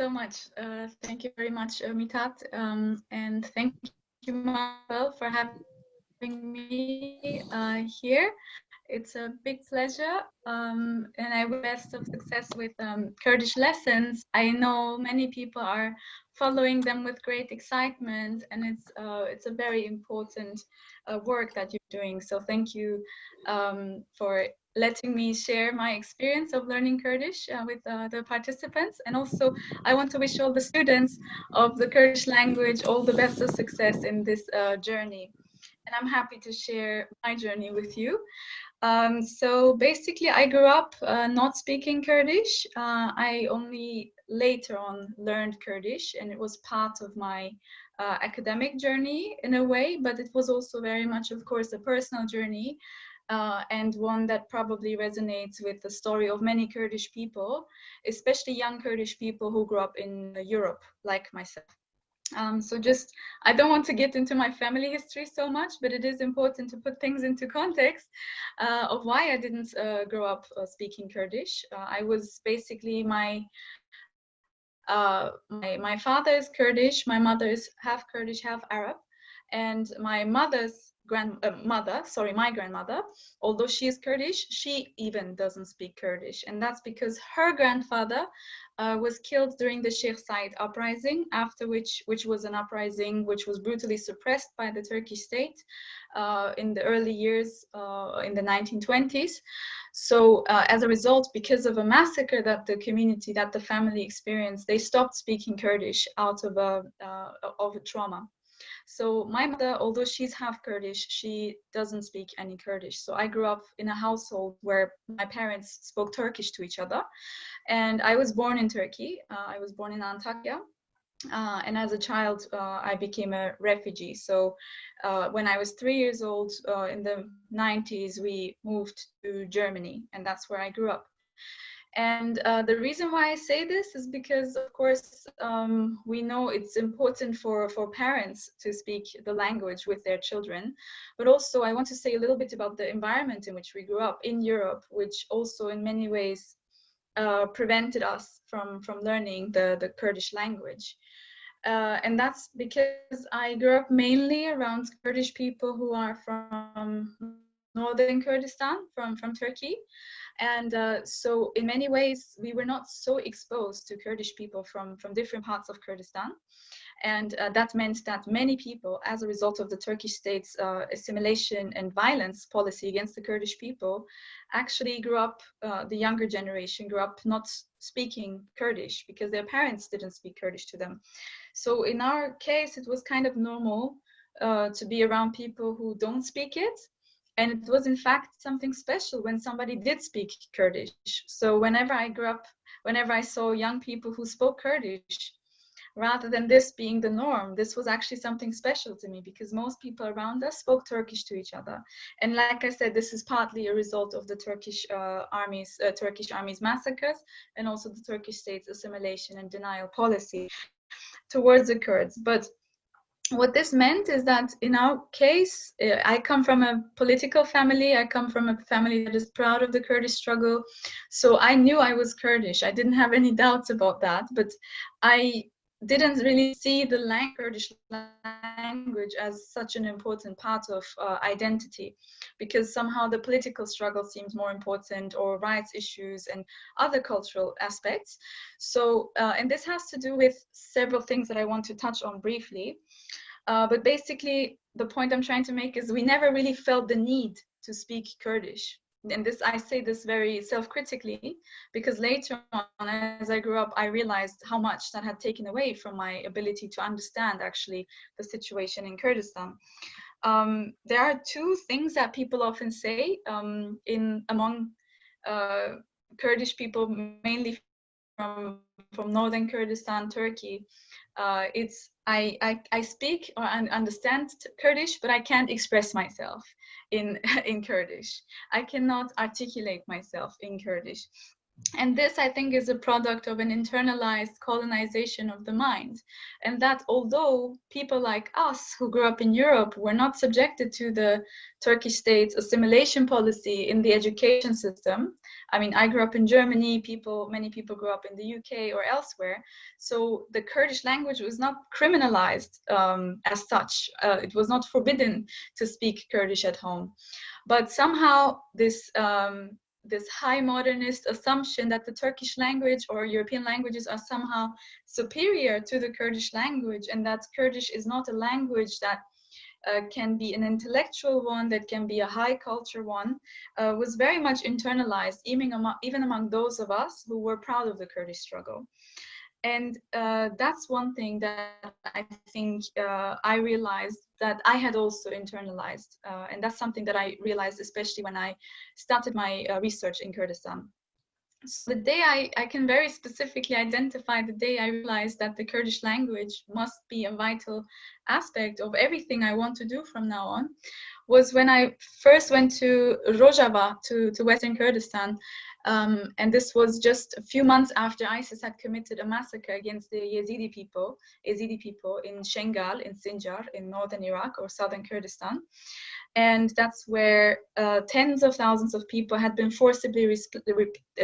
so much. Thank you very much, Mithat. And thank you, Marcel, for having me here. It's a big pleasure, and I wish best of success with Kurdish lessons. I know many people are following them with great excitement, and it's a very important work that you're doing. So thank you for letting me share my experience of learning Kurdish with the participants. And also, I want to wish all the students of the Kurdish language all the best of success in this journey. And I'm happy to share my journey with you. So basically, I grew up not speaking Kurdish. I only later on learned Kurdish, and it was part of my academic journey in a way, but it was also very much, of course, a personal journey. And one that probably resonates with the story of many Kurdish people, especially young Kurdish people who grew up in Europe, like myself. So just, I don't want to get into my family history so much, but it is important to put things into context of why I didn't grow up speaking Kurdish. I was basically, my father is Kurdish, my mother is half Kurdish, half Arab, and my my grandmother, although she is Kurdish, she even doesn't speak Kurdish, and that's because her grandfather was killed during the Sheikh Said uprising, after which was an uprising which was brutally suppressed by the Turkish state in the early years in the 1920s. So as a result, because of a massacre that the family experienced, they stopped speaking Kurdish out of a trauma. So my mother, although she's half Kurdish, she doesn't speak any Kurdish. So I grew up in a household where my parents spoke Turkish to each other. And I was born in Turkey. I was born in Antakya. And as a child, I became a refugee. So when I was 3 years old, in the 90s, we moved to Germany, and that's where I grew up. And the reason why I say this is because, of course, we know it's important for parents to speak the language with their children. But also, I want to say a little bit about the environment in which we grew up in Europe, which also in many ways prevented us from learning the Kurdish language. And that's because I grew up mainly around Kurdish people who are from northern Kurdistan, from Turkey. And so in many ways, we were not so exposed to Kurdish people from different parts of Kurdistan. And that meant that many people, as a result of the Turkish state's assimilation and violence policy against the Kurdish people, actually grew up, the younger generation grew up not speaking Kurdish because their parents didn't speak Kurdish to them. So in our case, it was kind of normal to be around people who don't speak it. And it was in fact something special when somebody did speak Kurdish. So whenever I grew up, whenever I saw young people who spoke Kurdish, rather than this being the norm, this was actually something special to me because most people around us spoke Turkish to each other. And like I said, this is partly a result of the Turkish army's massacres and also the Turkish state's assimilation and denial policy towards the Kurds. But what this meant is that in our case, I come from a political family. I come from a family that is proud of the Kurdish struggle. So I knew I was Kurdish. I didn't have any doubts about that. But I didn't really see the Kurdish language as such an important part of identity, because somehow the political struggle seemed more important, or rights issues and other cultural aspects. So, and this has to do with several things that I want to touch on briefly. But basically, the point I'm trying to make is we never really felt the need to speak Kurdish. And this, I say this very self-critically, because later on, as I grew up, I realized how much that had taken away from my ability to understand actually the situation in Kurdistan. There are two things that people often say among Kurdish people, mainly from northern Kurdistan, Turkey. It's I speak or understand Kurdish, but I can't express myself in Kurdish. I cannot articulate myself in Kurdish. And this, I think, is a product of an internalized colonization of the mind. And that although people like us who grew up in Europe were not subjected to the Turkish state's assimilation policy in the education system, I mean, I grew up in Germany, many people grew up in the UK or elsewhere. So the Kurdish language was not criminalized as such. It was not forbidden to speak Kurdish at home. But somehow this high modernist assumption that the Turkish language or European languages are somehow superior to the Kurdish language, and that Kurdish is not a language that can be an intellectual one, that can be a high culture one, was very much internalized, even among those of us who were proud of the Kurdish struggle. And that's one thing that I think I realized that I had also internalized. And that's something that I realized, especially when I started my research in Kurdistan. So the day I can very specifically identify the day I realized that the Kurdish language must be a vital aspect of everything I want to do from now on, was when I first went to Rojava, to Western Kurdistan. And this was just a few months after ISIS had committed a massacre against the Yazidi people in Shengal, in Sinjar, in northern Iraq or southern Kurdistan. And that's where tens of thousands of people had been forcibly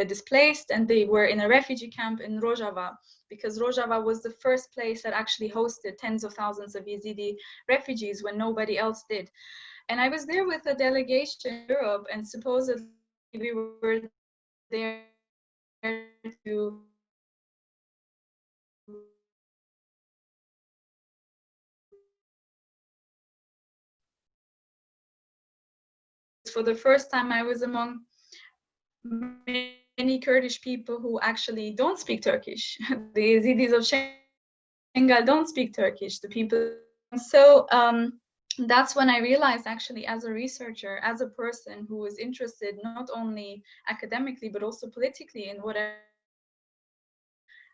displaced, and they were in a refugee camp in Rojava, because Rojava was the first place that actually hosted tens of thousands of Yazidi refugees when nobody else did. And I was there with a delegation in Europe, and supposedly we were there to for the first time I was among many Kurdish people who actually don't speak Turkish. The Yazidis of Shengal don't speak Turkish. The people. So that's when I realized, actually, as a researcher, as a person who was interested not only academically but also politically in whatever,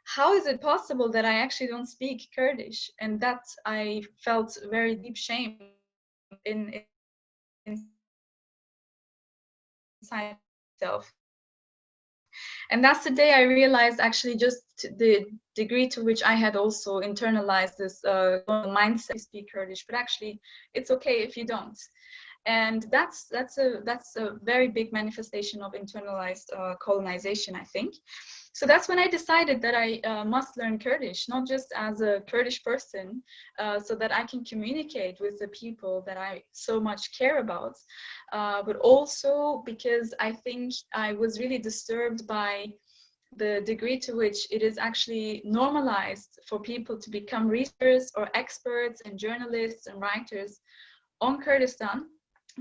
how is it possible that I actually don't speak Kurdish? And that I felt very deep shame in inside myself. And that's the day I realized, actually, just the degree to which I had also internalized this mindset to speak Kurdish, but actually it's okay if you don't. And that's a very big manifestation of internalized colonization, I think. So that's when I decided that I must learn Kurdish, not just as a Kurdish person, so that I can communicate with the people that I so much care about, but also because I think I was really disturbed by the degree to which it is actually normalized for people to become researchers or experts and journalists and writers on Kurdistan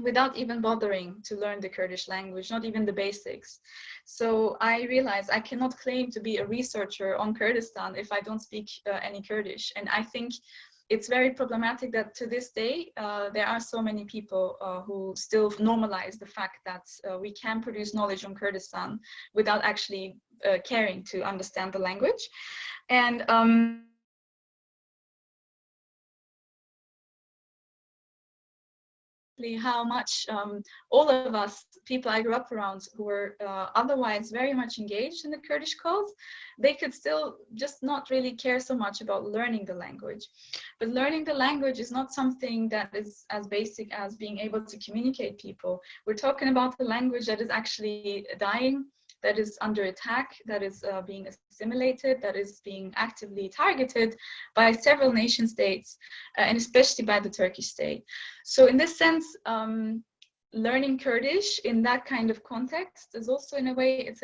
without even bothering to learn the Kurdish language, not even the basics. So I realized I cannot claim to be a researcher on Kurdistan if I don't speak any Kurdish. And I think it's very problematic that to this day, there are so many people who still normalize the fact that we can produce knowledge on Kurdistan without actually caring to understand the language. And how much all of us, people I grew up around who were otherwise very much engaged in the Kurdish cause, they could still just not really care so much about learning the language. But learning the language is not something that is as basic as being able to communicate people. We're talking about the language that is actually dying, that is under attack, that is being assimilated, that is being actively targeted by several nation states, and especially by the Turkish state. So in this sense, learning Kurdish in that kind of context is also, in a way, it's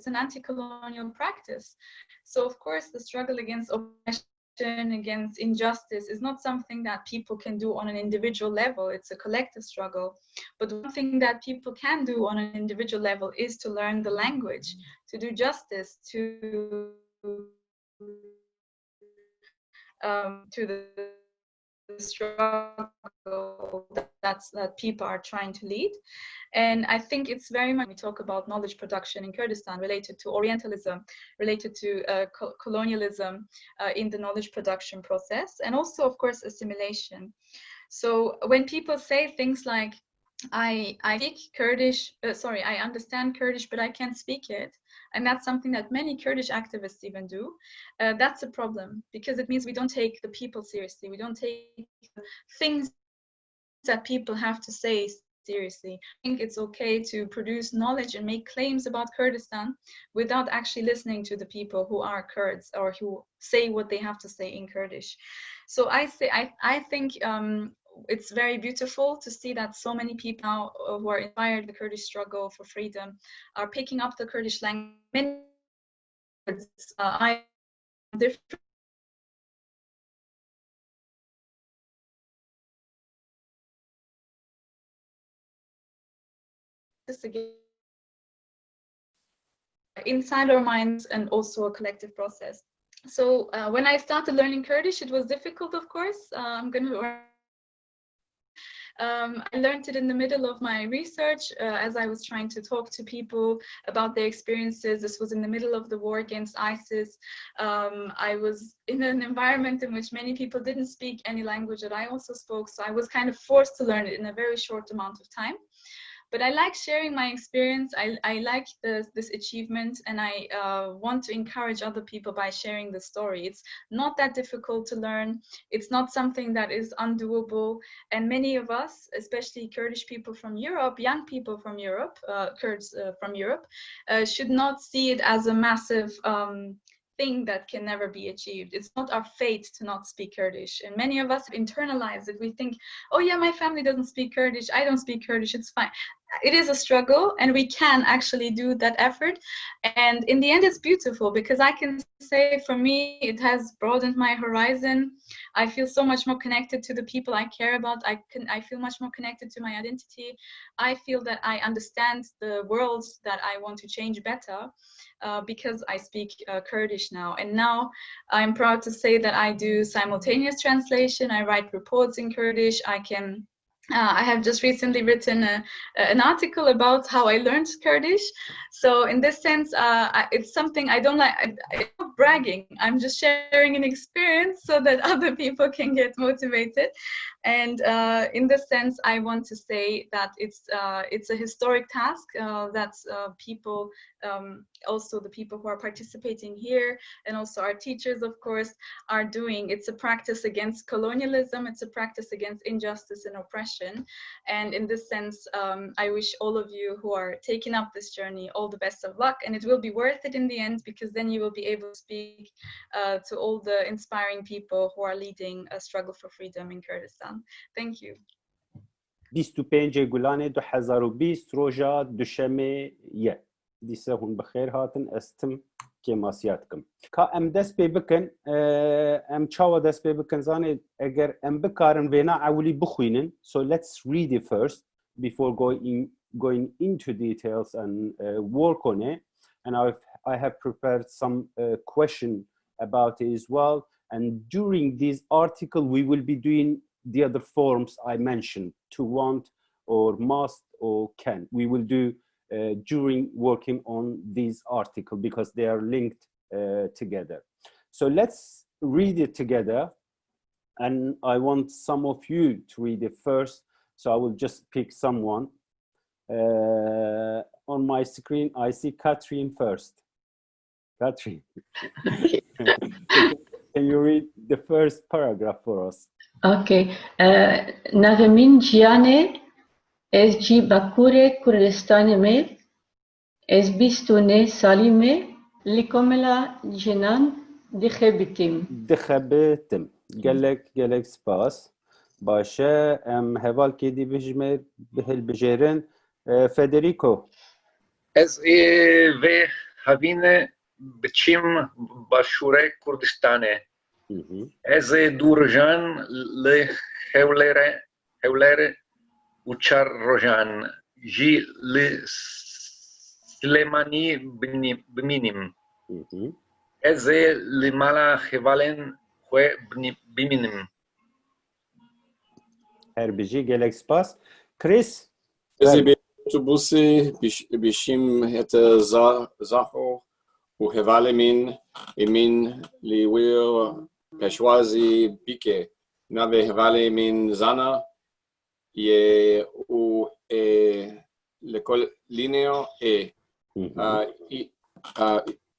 an anti-colonial practice. So of course, the struggle against oppression, against injustice is not something that people can do on an individual level. It's a collective struggle. But one thing that people can do on an individual level is to learn the language, to do justice to the struggle that people are trying to lead. And I think it's very much, when we talk about knowledge production in Kurdistan, related to Orientalism, related to colonialism in the knowledge production process, and also, of course, assimilation. So when people say things like, I speak Kurdish, I understand Kurdish, but I can't speak it. And that's something that many Kurdish activists even do. That's a problem because it means we don't take the people seriously. We don't take things that people have to say seriously. I think it's okay to produce knowledge and make claims about Kurdistan without actually listening to the people who are Kurds or who say what they have to say in Kurdish. So I think it's very beautiful to see that so many people now who are inspired by the Kurdish struggle for freedom are picking up the Kurdish language. Many words I different inside our minds and also a collective process. So when I started learning Kurdish, it was difficult, of course. I learned it in the middle of my research as I was trying to talk to people about their experiences. This was in the middle of the war against ISIS. I was in an environment in which many people didn't speak any language that I also spoke, so I was kind of forced to learn it in a very short amount of time. But I like sharing my experience. I like this achievement, and I want to encourage other people by sharing the story. It's not that difficult to learn. It's not something that is undoable. And many of us, especially Kurdish people from Europe, young people from Europe, Kurds from Europe, should not see it as a massive thing that can never be achieved. It's not our fate to not speak Kurdish. And many of us have internalized it. We think, oh yeah, my family doesn't speak Kurdish. I don't speak Kurdish. It's fine. It is a struggle, and we can actually do that effort. And in the end, it's beautiful because I can say for me, it has broadened my horizon. I feel so much more connected to the people I care about. I feel much more connected to my identity. I feel that I understand the world that I want to change better. Because I speak Kurdish now. And now I'm proud to say that I do simultaneous translation. I write reports in Kurdish. I have just recently written an article about how I learned Kurdish. So in this sense, it's something I don't like. I'm not bragging. I'm just sharing an experience so that other people can get motivated. And in this sense, I want to say that it's a historic task that people, also the people who are participating here, and also our teachers, of course, are doing. It's a practice against colonialism. It's a practice against injustice and oppression. And in this sense, I wish all of you who are taking up this journey all the best of luck, and it will be worth it in the end, because then you will be able to speak to all the inspiring people who are leading a struggle for freedom in Kurdistan. Thank you. 25 گولان 2020 روژا دوشەمێ یە دیسە هون بەخێر هاتن ئەستم کێماسیاتکم کا ئەم دەست پێ بکەن ئەم چاوە دەست پێ بکەن زانێت ئەگەر ئەم بکارن وێنا ئەولی بخوێنن. So let's read it first before going into details and work on it. And I have prepared some question about it as well. And during this article we will be doing the other forms I mentioned, to want or must or can. We will do during working on this article because they are linked together. So let's read it together, and I want some of you to read it first. So I will just pick someone. On my screen I see Catherine first. Catherine. Can you read the first paragraph for us? Okay. Navemin Giane, ez ji Bakure Kurdistani me, ez bistune salime, likomela jinan dixebitim. Dixebitim. Gelek spas. Başa heval kedi bijmer bihel bijerin Federico. Ez ve havine biçim başure Kurdistane. Ez durjan le hevlere uçar rojan ji le Slemani biminim. Ez le mala hevalen ve biminim. Her biji gelek spas. Chris. Ez autobusi bishim het zaho u hevalemin emin liwir Peshwazi Bike, Nave Hevale min Zana, ye u لكولينيو إيه Mhm.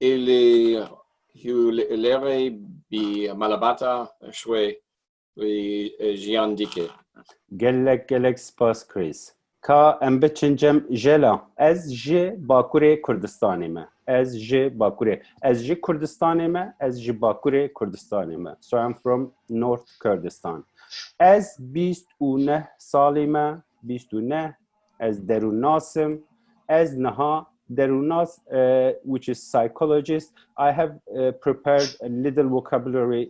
اللي هيوليري بمالاباتا شوي وجيان ديكي Gelek spas Chris. Ka em biçincem jela. Ez ji Bakurê Kurdistanê me. Ez ji Bakurê. Ez ji Kurdistanê me. Ez ji Bakurê Kurdistanê me. So I'm from North Kurdistan. Ez 29 salî me. 29. Ez derûnasim. Ez niha derûnas, which is psychologist. I have prepared a little vocabulary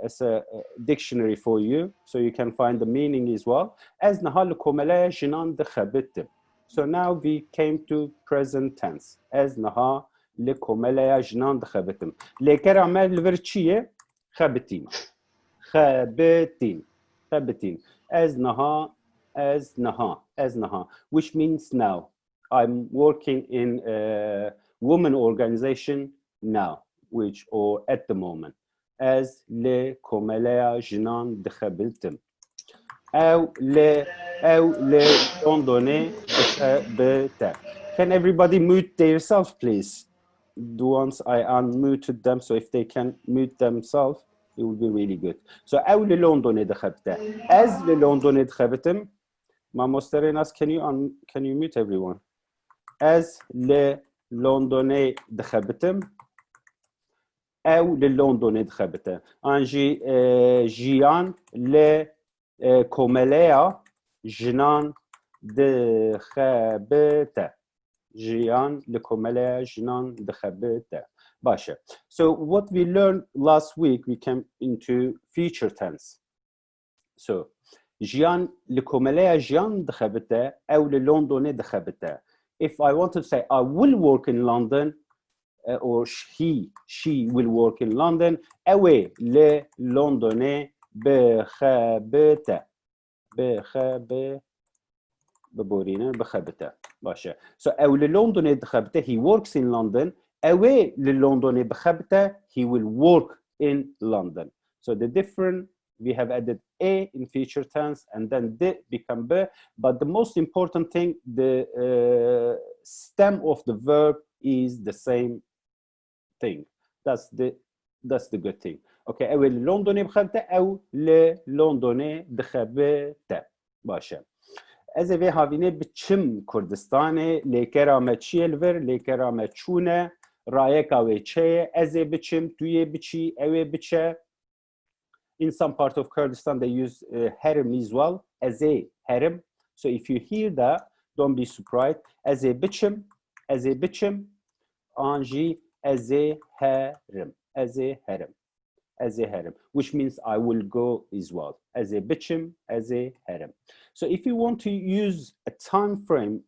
as a dictionary for you, so you can find the meaning as well. Ez nahal komele jinan de khabitim. So now we came to present tense. Ez naha le komele jinan de khabitim. Leker amel verchiye khabitin. Khabitin. Khabitin. Ez naha, ez naha, ez naha, which means now. I'm working in a women organization now, which or at the moment. از ل کوملیا جنان دخبلتم او ل لندن دخبلتم. Can everybody mute themselves, please? Once I unmuted them, so if they can mute themselves, it would be really good. So او ل لندن دخبلتم از ل لندن دخبلتم. ما مستریناس, can you mute everyone? از ل لندن دخبلتم او للندن دخبته انجي جيان ل كومليا جنان دخبته جيان لكومليا جنان دخبته باشا. So what we learned last week, we came into future tense. So جيان لكومليا جيان دخبته او للندن دخبته. If I want to say I will work in London, or she will work in London, away le London بخبته ببورينا بخبته باشا. So أو للندن بخبته, he works in London. away للندن بخبته, he will work in London. So the different, we have added a in future tense and then d become b, but the most important thing, the stem of the verb is the same thing. That's the good thing. Okay, او لندن بخبته او لندن دخبته باشه. از وی هاوینه بچم کردستانه لیکرامه چیه الور لیکرامه چونه رایکا و چه از بچم توی بچی اوی بچه. In some part of Kurdistan they use harem as well, as a harem. So if you hear that, don't be surprised. As a bichim anji as a harem, which means I will go as well. As a bichim, as a harem. So if you want to use a time frame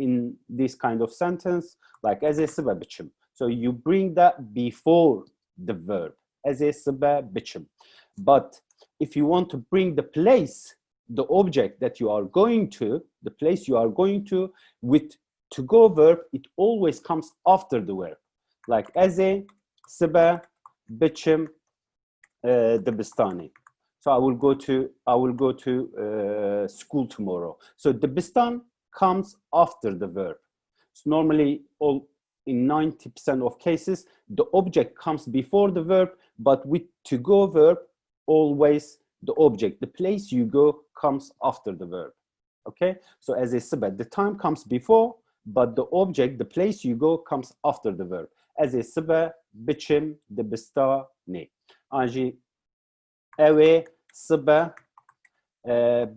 in this kind of sentence, like as a saba bichim, so you bring that before the verb, as a saba bichim. But if you want to bring the place, the object that you are going to, the place you are going to, with to go verb, it always comes after the verb. Like as a saba bichim debistani. So I will go to school tomorrow. So debistan comes after the verb. So normally, in 90% of cases, the object comes before the verb, but with to go verb, always the object, the place you go, comes after the verb. Okay, so as a sabbat, the time comes before, but the object, the place you go, comes after the verb. As a sabbat, bichim debista ne. Anji ewe sabbat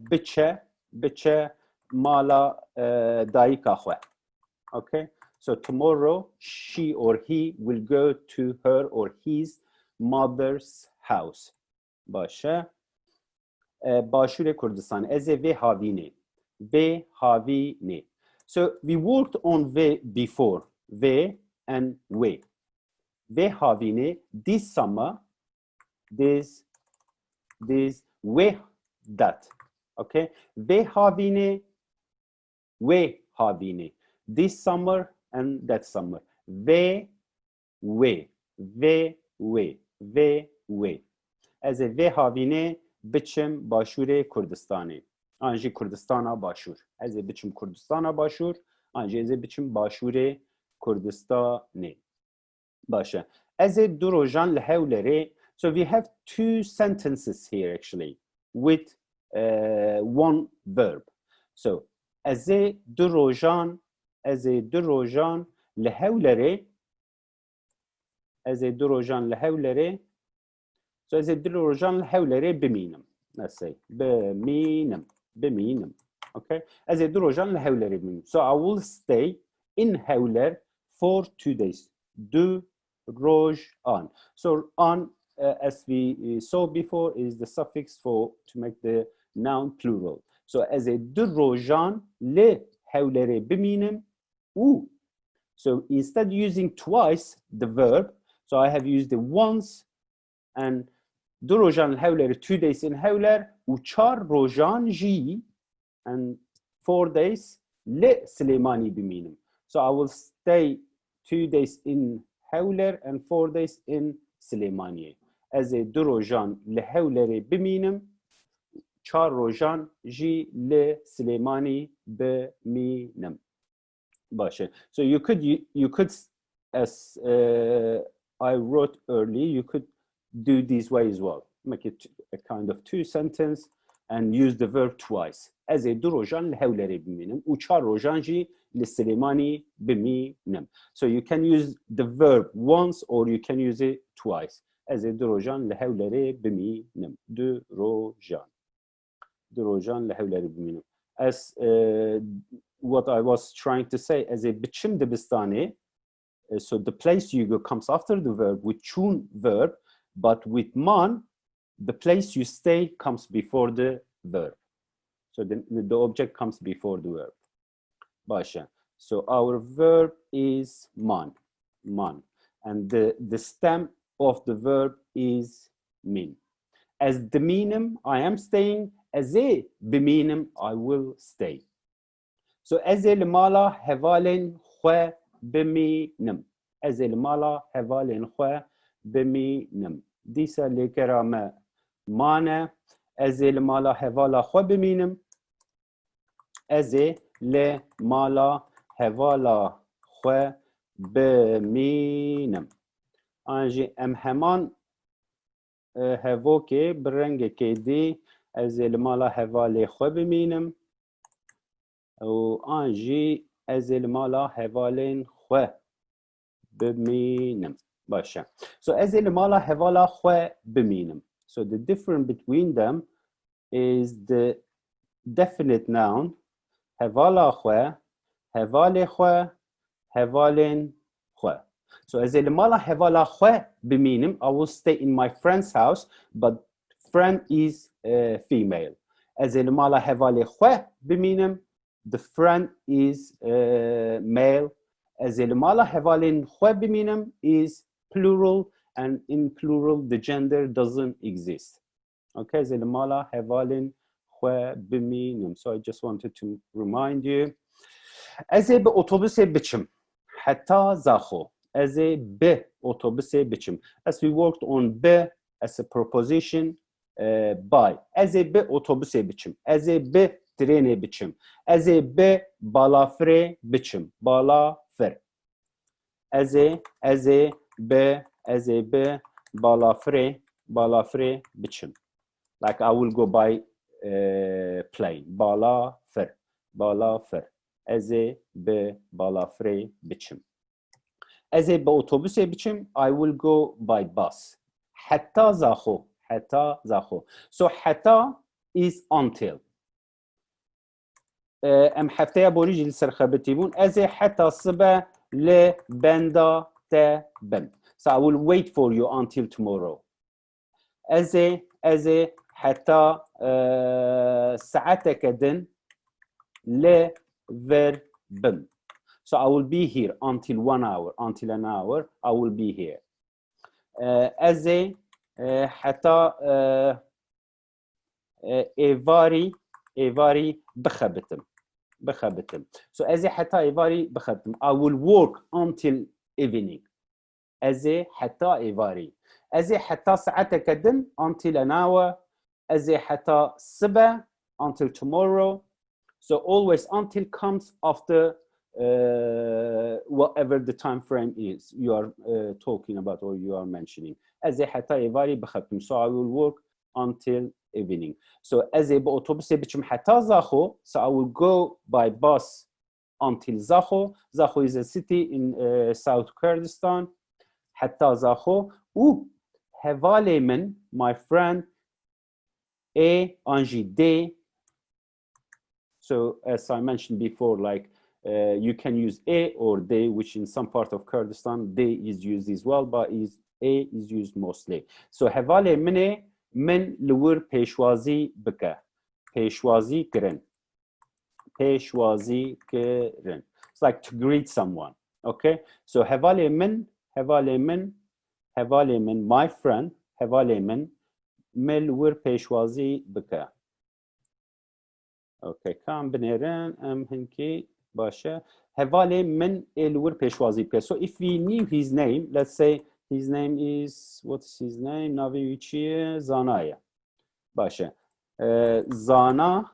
biche mala daika khwe. Okay, so tomorrow she or he will go to her or his mother's house. باشه. باشور کردستان از و هاوینه So we worked on v before, v and we. V havine, this summer, this we that. Okay, v havine, we havine, this summer and that summer. V we. As a ve havine بچم باشور کردستانی آنجی کردستانا باشور از بچم کردستانا باشور آنجی از بچم باشور کردستانی باشه از دو روزان لحولره. So we have two sentences here actually with one verb. So از دو روزان لحولره از دو روزان لحولره. So از دو روزان لحولره بمینم. Let's say بمینم. Okay. از دو روزان لحولره بمینم. So I will stay in Hewler for 2 days. دو روزان. So on as we saw before is the suffix for to make the noun plural. So as دو روزان لحولره بمینم او. So instead using twice the verb, so I have used it once and دو روزان لحولره 2 days in Hewler و 4 روزان جی and 4 days لسليماني بمینم. So I will stay 2 days in Hewler and 4 days in سليمانية. از دو روزان لحولره بمینم 4 روزان جی لسليماني بمینم. باشه. So you could as I wrote earlier, you could do this way as well. Make it a kind of two sentence and use the verb twice. از دو روزان لحولره بمینم و 4 روزان جی لسليماني بمینم. So you can use the verb once or you can use it twice. از دو روزان لحولره بمینم. دو روزان لحولره بمینم. As what I was trying to say, as a bichim debistane, so the place you go comes after the verb with chun verb, but with man, the place you stay comes before the verb. So the object comes before the verb. Basha. So our verb is man, and the stem of the verb is min. As the minim, I am staying. As a biminim, I will stay. So از المالا حوالن خو بمینم. از المالا حوالن خو بمینم. دیسا لکرام مانه. از المالا حوالا خو بمینم. از المالا حوالا خو بمینم. آنجی ام همان هوا که برنگ که دی از المالا حوالی خو بمینم. و آنجی از المالا حوالین خو بمینم. باشه. So از المالا حوالا خو بمینم. So the difference between them is the definite noun حوالا خو, حوال خو, حوالین خو. So از المالا حوالا خو بمینم, I will stay in my friend's house, but friend is female. از المالا حوالی خو بمینم, the friend is male. As المالا حوالين خو بمینم is plural, and in plural the gender doesn't exist. Okay, as المالا حوالين خو بمینم. So I just wanted to remind you. از به اتوبوس بچم حتی زاخو. از به اتوبوس بچم. As we worked on به as a preposition by. از به اتوبوس بچم. از به ترینه بچم. از به بالافره بچم. بالافر. از به بالافره بچم. Like I will go by plane. بالافر. از به بالافره بچم. از به اتوبوس بچم. I will go by bus. حتی زاخو. So حتی is until. ام هفته بوری جل سرخبتی بون از حتی صبح لبندا تبم. So I will wait for you until tomorrow. از حتی ساعتك دن لوربم. So I will be here until 1 hour. Until an hour, I will be here. از حتی ایواری بخبتم. So از حتی ایواری بخبتم. I will work until evening. از حتی ایواری. از حتی ساعتك دن until an hour. Ez ê heta sibe, until tomorrow. So always until comes after whatever the time frame is you are talking about or you are mentioning. Ez ê heta êvarî bixebtim. So I will work until evening. So ez ê bi otobusê biçim heta Zaxo. So I will go by bus until Zaxo. Zaxo is a city in South Kurdistan. Heta Zaxo. U hevalê min, my friend, ê anjî dê. So as I mentioned before, like you can use a or they, which in some part of Kurdistan, they is used as well, but a is used mostly. So hevalê min min li wir pêşwazî bike. Pêşwazî kirin. Pêşwazî kirin. It's like to greet someone. Okay. So hevalê min, my friend, hevalê min li wir pêşwazî bike. Okay, kam binêrin em hinkî başe. Hevalê min ê li wir pêşwazî bike. So if we knew his name, let's say his name is, what is his name? Navê wî çi ye? Zana ye. Başe. Zana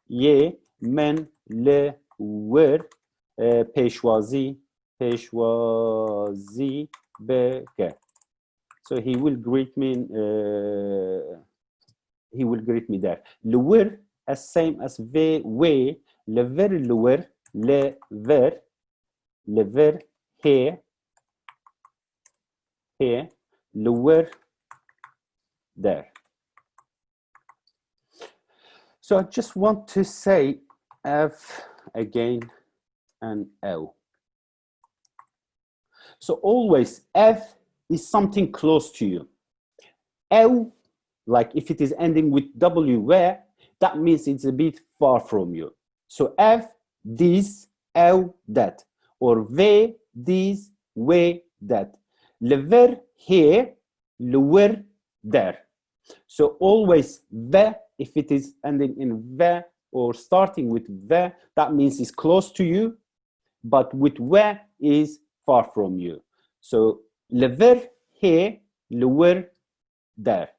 yê min li wir pêşwazî bike. So he will greet me there. Li wir as same as ve, le ver, here, le ver, there. So I just want to say F again and L. So always F is something close to you. L, like if it is ending with W, where, that means it's a bit far from you. So F, this, L, that. Or V, this, way, that. Le ver, here, le ver, there. So always V, if it is ending in V or starting with V, that means it's close to you, but with V is far from you. So le ver, here, le ver, there.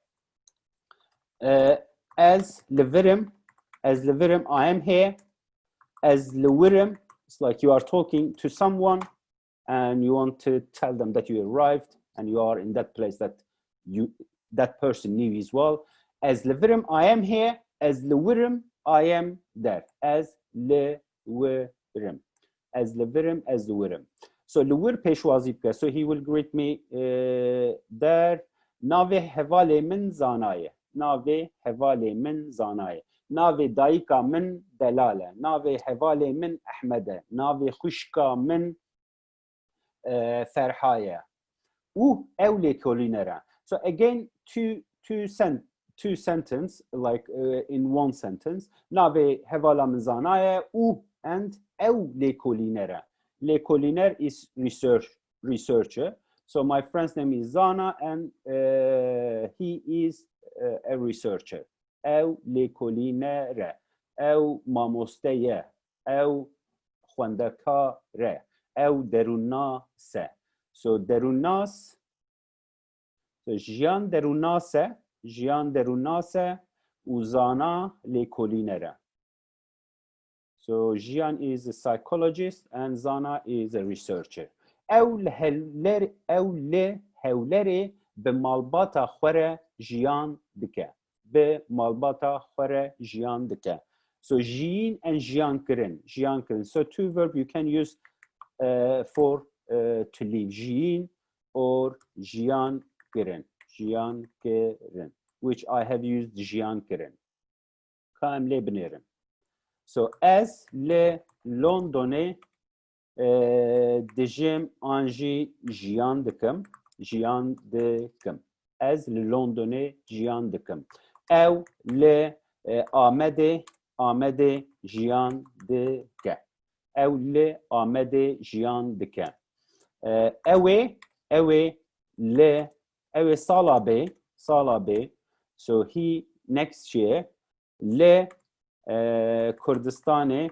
As levirim, I am here. As levirim, it's like you are talking to someone and you want to tell them that you arrived and you are in that place that that person knew as well. As levirim, I am here. As levirim, I am there. As levirim. As levirim, as levirim. So levir pêşwazî bike. So he will greet me there. Navê hevalê min zanaye. Navê hevalê min zanaye. Navê dayika min delale. Navê hevalê min Ahmede. Navê xuşka min Ferhaye. U ew lêkolînere. So again, two sentences, like in one sentence. Navê hevala min zanaye. U and ew lêkolînere. Lêkolîner is researcher. So my friend's name is Zana and he is a researcher. Ew lêkolînere. Ew mamosteye. Ew xwendekare. Ew derûnnas e. So derûnnas, so jiyan derûnnas e û zana lêkolînere. So Jian is a psychologist and Zana is a researcher. Ew li hewlerê bi malbata xwe re jiyan dike. Bi malbata xwe re jiyan dike. So jiyîn and jiyan kirin. Jiyan kirin. So two verbs you can use for to live. Jiyîn or jiyan kirin. Jiyan kirin. Which I have used jiyan kirin. Ka em lê binêrin. So ez li Londonê dijim an jî jiyan dikim. Ez li Londonê jiyan dikim. Ew li Amedê jiyan dike. Ew li Amedê jiyan dike. Ew ê sala bê. So he next year li Kurdistanê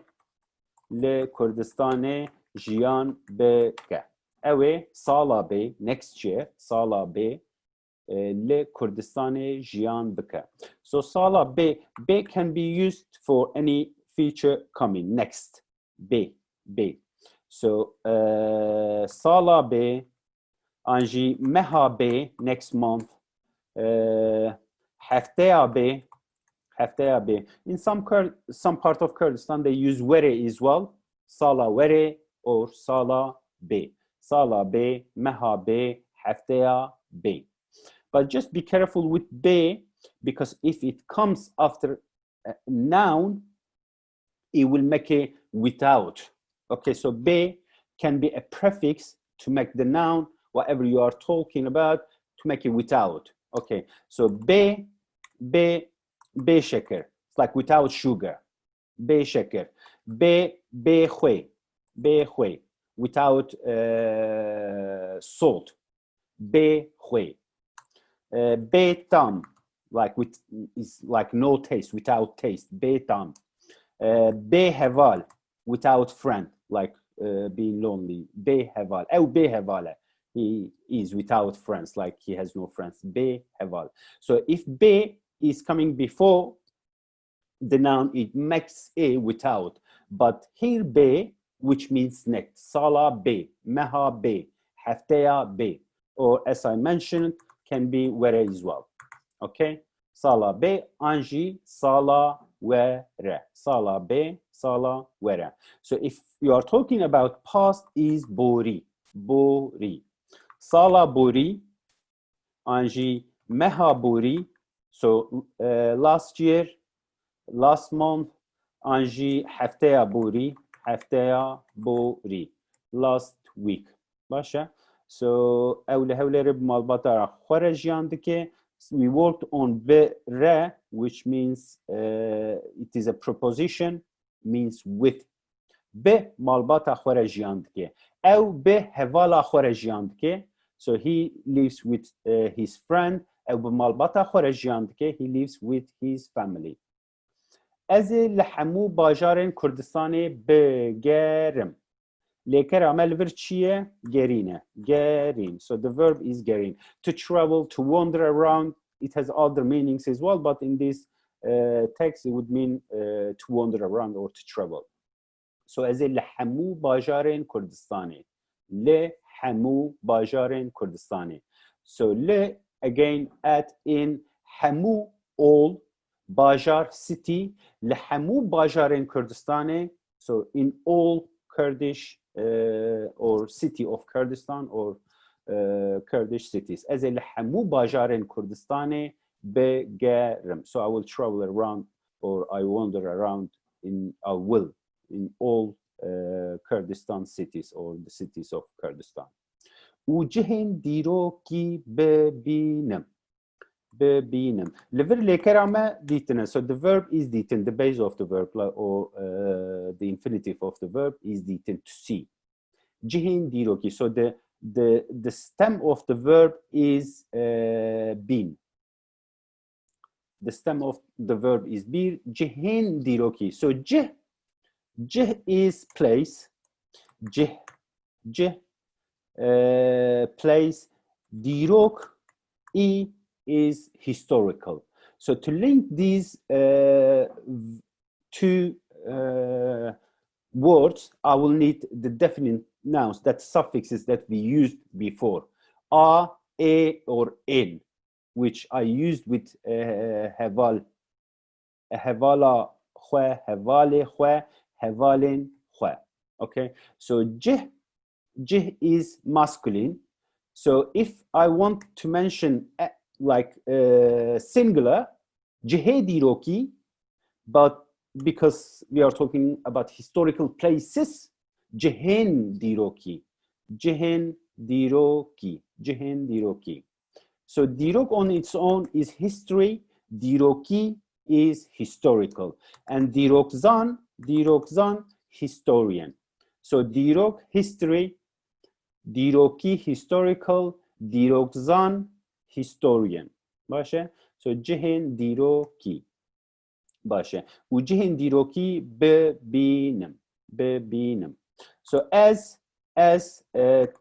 jiyan bike. Ew ê sala bê, next year, sala bê ل کردستان جیان بکه. So سالا B can be used for any future coming next. B. So سالا B انجی مها B next month. هفته B. In some part of Kurdistan they use were as well. Sala were or Sala B. Sala B, Meha B, Haftea B. But just be careful with B, because if it comes after a noun, it will make a without. Okay, so B can be a prefix to make the noun, whatever you are talking about, to make it without. Okay, so B shaker. It's like without sugar. B shaker. B khwe. Without salt. B khwe. B tam, like with is like no taste, without taste. B tam. B heval, without friend, like being lonely. B heval. B hevala. He is without friends, like he has no friends. B heval. So if B is coming before the noun, it makes A without. But here B, which means next, Sala B, Meha B, Haftea B, or as I mentioned, can be where as well. Okay, Sala B, Anji, Sala where. Sala B, Sala where. So if you are talking about past, is Bori. Sala Bori, Anji, Meha Bori. So last year, last month, Anji Haftea Bori, last week. Basha. So we worked on re, which means it is a preposition, means with. Be malbata khorajandke. Ew be hevala khorajandke. So he lives with his friend. Ew be malbata khorajandke. He lives with his family. از لحمو باجارن کردستان بگرم. لیکر عمل ور چیه؟ گرینه. گرین. So the verb is gerin. To travel, to wander around. It has other meanings as well, but in this text it would mean to wander around or to travel. So از لحمو باجارن کردستانی. لحمو باجارن کردستانی. So le again add in hamu all. Bajar city, لحمو باجارن کردستان. So in all Kurdish or city of Kurdistan or Kurdish cities. از لحمو باجارن کردستان بگرم. So I will travel around or I wander around in all Kurdistan cities or the cities of Kurdistan. وجهن دیروکی ببینم. Lever lekerame ditene. So the verb is diten, the base of the verb, or the infinitive of the verb is diten, to see. Jihin diroki. So the stem of the verb is bin. The stem of the verb is bir. Jihin diroki. So jih is place. Jih place. Dirok is historical. So to link these two words, I will need the definite nouns, that suffixes that we used before. A, or in, which I used with heval. Hevala khwe, hevale khwe, hevalin khwe. Okay, so jih is masculine. So if I want to mention like singular, jihediroki, but because we are talking about historical places, jihendiroki. So dirok on its own is history, diroki is historical, and dirokzan historian. So dirok history, diroki historical, dirokzan historian. باشه. So جهن دیروکی باشه. و جهن دیروکی ببینم. So as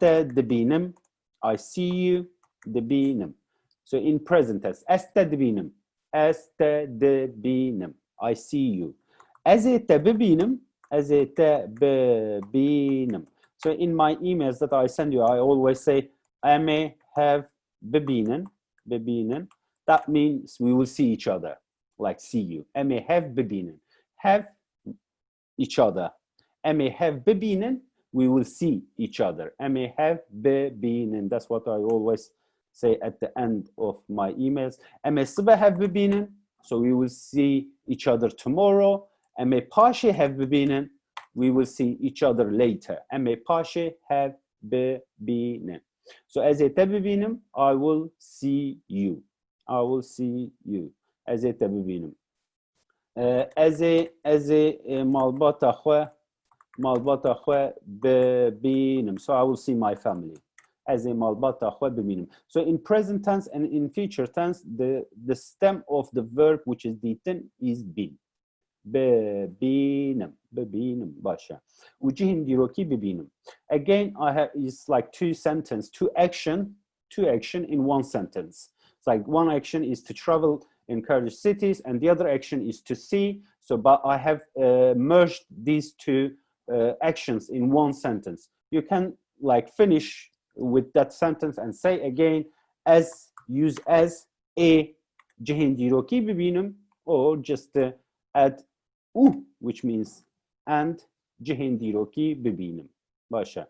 دبینم, I see you, دبینم. So in present tense, استدبينم. استدبينم. I see you. أزتببينم. أزتببينم. So in my emails that I send you, I always say, I may have bebinen. Bebinen. That means we will see each other, like see you. I may have bebinen. Have each other. I may have bebinen. We will see each other. I may have bebinen. That's what I always say at the end of my emails. I may have bebinen. So we will see each other tomorrow. I may pashe have bebinen. We will see each other later. I may pashe have bebinen. So as a tabibinim, I will see you. I will see you. As a tabibinim. As a malbata khwa bebinim. So I will see my family. As a malbata khwa bebinim. So in present tense and in future tense, the stem of the verb which is beaten is been. ببینم باشه وجه دیروکی ببینم. Again, I have it's like two action in one sentence. It's like one action is to travel in Kurdish cities and the other action is to see. So but I have merged these two actions in one sentence. You can like finish with that sentence and say again use as a جهن دیروکی ببینم or just add which means and جهن دیروکی ببینم باشه.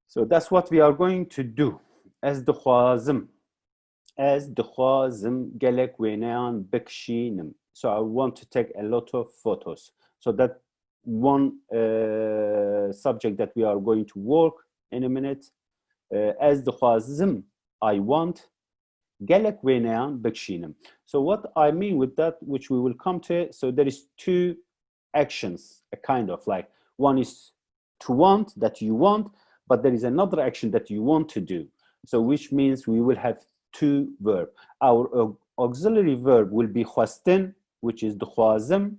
So that's what we are going to do. as دخوازم گلک وینیان بکشینم. So I want to take a lot of photos. So that one subject that we are going to work in a minute. as دخوازم I want gelek weynayan bekshinim. So what I mean with that, which we will come to, so there is two actions, a kind of like one is to want, that you want, but there is another action that you want to do. So which means we will have two verbs. Our auxiliary verb will be khwastin, which is dkhwazim,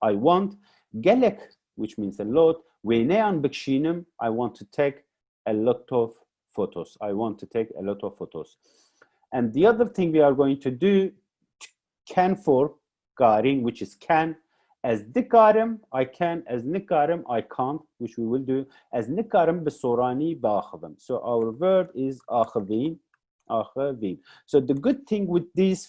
I want, gelek, which means a lot, weynayan bekshinim, I want to take a lot of photos. I want to take a lot of photos. And the other thing we are going to do, can for karim, which is can, as dikarim, I can, as nikarim, I can't, which we will do, as nikarim besorani ba'akhvim. So our verb is akhvin, akhvin. So the good thing with these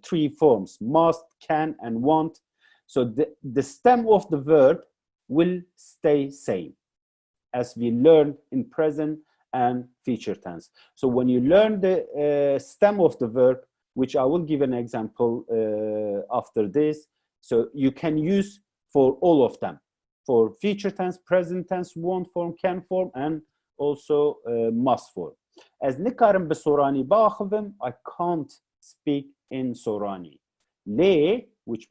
three forms, must, can, and want, so the stem of the verb will stay same, as we learned in present and future tense. So when you learn the stem of the verb, which I will give an example after this, so you can use for all of them, for future tense, present tense, want form, can form, and also must form. As nikarim besorani ba'akhvim, I can't speak in Sorani. Le, which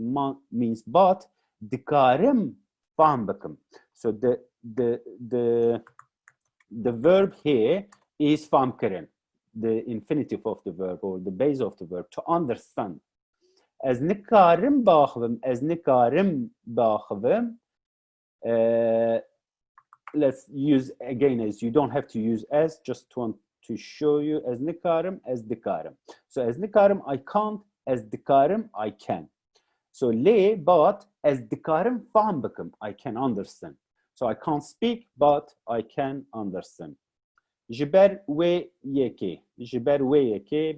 means but, dikarim faham bakum. So the verb here is famkeren, the infinitive of the verb or the base of the verb, to understand. As nikarim ba'akhvim, let's use again, as you don't have to use as, just want to show you as nikarim, as dikarim. So as nikarim I can't, as dikarim I can. So le, but as dikarim faham bakum, I can understand. So I can't speak, but I can understand. Jiber we yeke,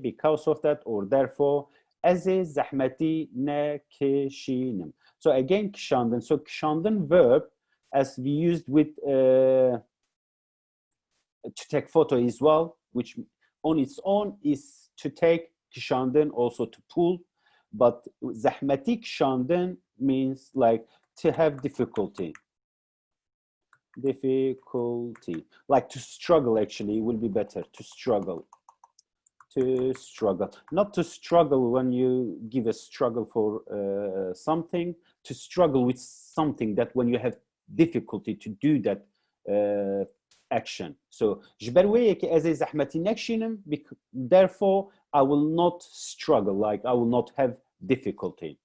because of that or therefore, as a zahmati ne kishinim. So again, kishanden. So kishanden verb, as we used with to take photo as well, which on its own is to take, kishanden also to pull, but zahmati kishanden means like to have difficulty, like to struggle. Actually, it will be better to struggle, not to struggle when you give a struggle for something, to struggle with something that when you have difficulty to do that action. So therefore I will not struggle, like I will not have difficulty.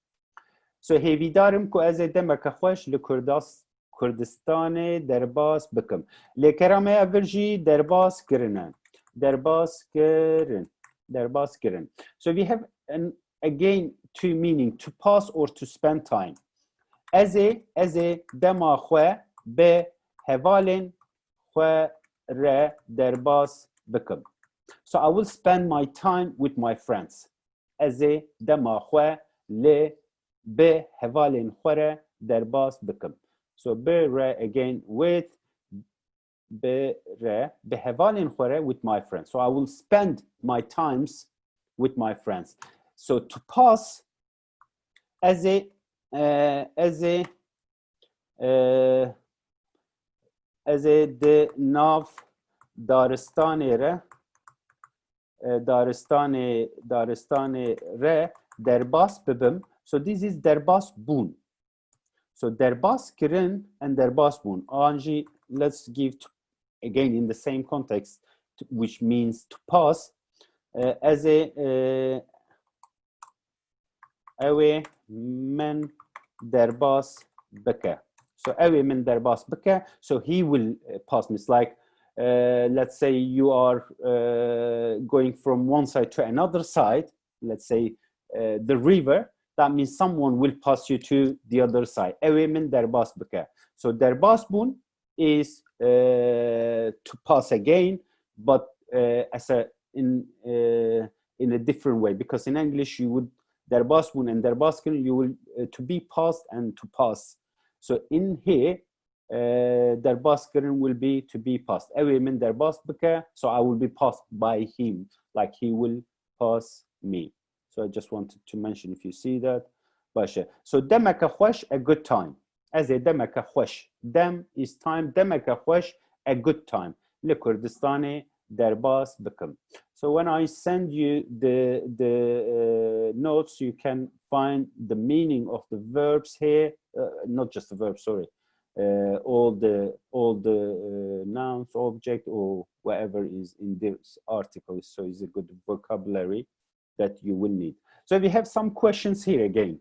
So hevidarim ko az demek khosh le Kurdistan derbas bikim. Le kerame averji derbas kirinen. Derbas kirin. derbas kirin. So we have again two meaning, to pass or to spend time. Eze dema khwe be hevalin khwe re derbas bikim. So I will spend my time with my friends. Eze dema khwe le be hevalin khwe re derbas bikim. So be re again with be re be hevalin khwe re with my friends. So I will spend my times with my friends. So to pass, eze de nav daristane re derbas bibim. So this is derbas bun. So derbas kirin and derbas bun. Anji, let's give again in the same context, which means to pass. Ewe men derbas beke. So ewe men derbas beke. So he will pass me. It's like, let's say you are going from one side to another side, let's say the river, that means someone will pass you to the other side. Ewe men derbas beke. So derbas bun is to pass again, but as in a different way, because in English you would derbas bun and derbas kirin, you will to be passed and to pass. So in here, derbas kirin will be to be passed. Ewe min derbas bike, so I will be passed by him, like he will pass me. So I just wanted to mention, if you see that. So demeka khwesh, a good time. As a demeka khwesh, dem is time, demeka khwesh, a good time. Le Kurdistani derbas bikim. So when I send you the notes, you can find the meaning of the verbs here, not just the verbs, sorry, all the nouns, object, or whatever is in this article. So it's a good vocabulary that you will need. So we have some questions here again.